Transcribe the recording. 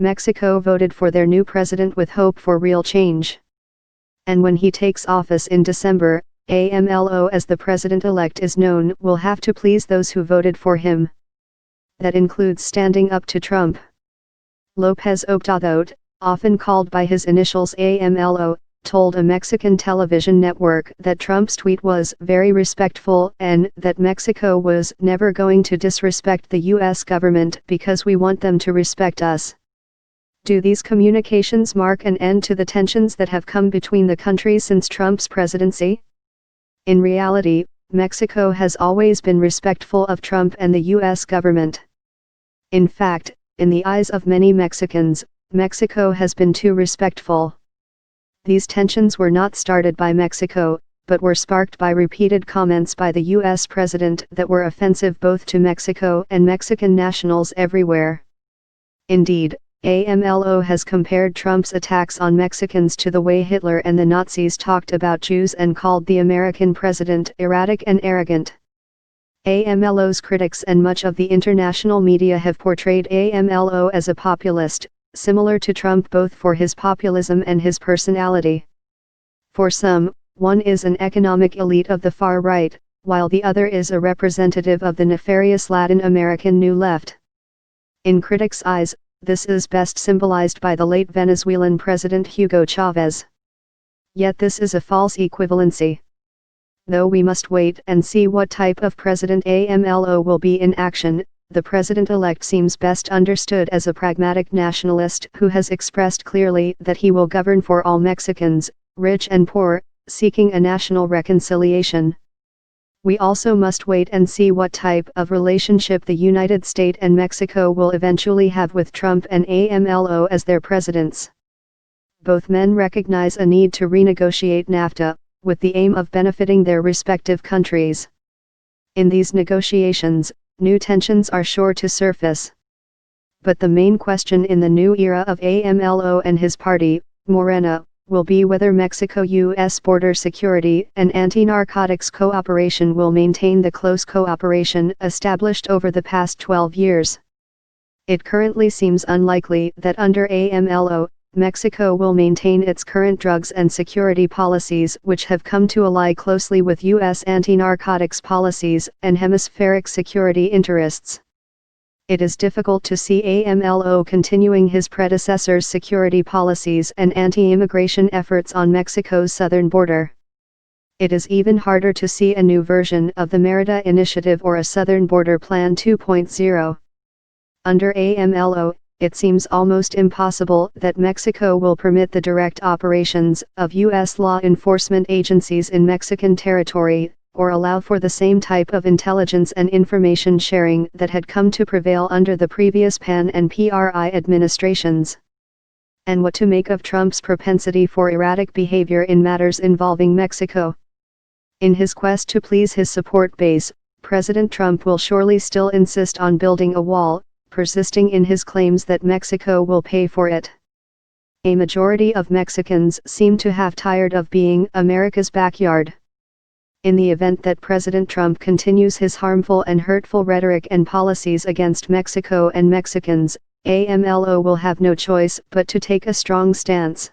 Mexico voted for their new president with hope for real change. And when he takes office in December, AMLO as the president-elect is known will have to please those who voted for him. That includes standing up to Trump. López Obrador, often called by his initials AMLO, told a Mexican television network that Trump's tweet was very respectful and that Mexico was never going to disrespect the U.S. government because we want them to respect us. Do these communications mark an end to the tensions that have come between the countries since Trump's presidency? In reality, Mexico has always been respectful of Trump and the U.S. government. In fact, in the eyes of many Mexicans, Mexico has been too respectful. These tensions were not started by Mexico, but were sparked by repeated comments by the U.S. president that were offensive both to Mexico and Mexican nationals everywhere. Indeed, AMLO has compared Trump's attacks on Mexicans to the way Hitler and the Nazis talked about Jews and called the American president erratic and arrogant. AMLO's critics and much of the international media have portrayed AMLO as a populist, similar to Trump both for his populism and his personality. For some, one is an economic elite of the far right, while the other is a representative of the nefarious Latin American New Left. In critics' eyes, this is best symbolized by the late Venezuelan President Hugo Chavez. Yet this is a false equivalency. Though we must wait and see what type of president AMLO will be in action, the president-elect seems best understood as a pragmatic nationalist who has expressed clearly that he will govern for all Mexicans, rich and poor, seeking a national reconciliation. We also must wait and see what type of relationship the United States and Mexico will eventually have with Trump and AMLO as their presidents. Both men recognize a need to renegotiate NAFTA, with the aim of benefiting their respective countries. In these negotiations, new tensions are sure to surface. But the main question in the new era of AMLO and his party, Morena, will be whether Mexico-U.S. border security and anti-narcotics cooperation will maintain the close cooperation established over the past 12 years. It currently seems unlikely that under AMLO, Mexico will maintain its current drugs and security policies which have come to ally closely with U.S. anti-narcotics policies and hemispheric security interests. It is difficult to see AMLO continuing his predecessor's security policies and anti-immigration efforts on Mexico's southern border. It is even harder to see a new version of the Merida Initiative or a Southern Border Plan 2.0. Under AMLO, it seems almost impossible that Mexico will permit the direct operations of U.S. law enforcement agencies in Mexican territory, or allow for the same type of intelligence and information sharing that had come to prevail under the previous PAN and PRI administrations. And what to make of Trump's propensity for erratic behavior in matters involving Mexico? In his quest to please his support base, President Trump will surely still insist on building a wall, persisting in his claims that Mexico will pay for it. A majority of Mexicans seem to have tired of being America's backyard. In the event that President Trump continues his harmful and hurtful rhetoric and policies against Mexico and Mexicans, AMLO will have no choice but to take a strong stance.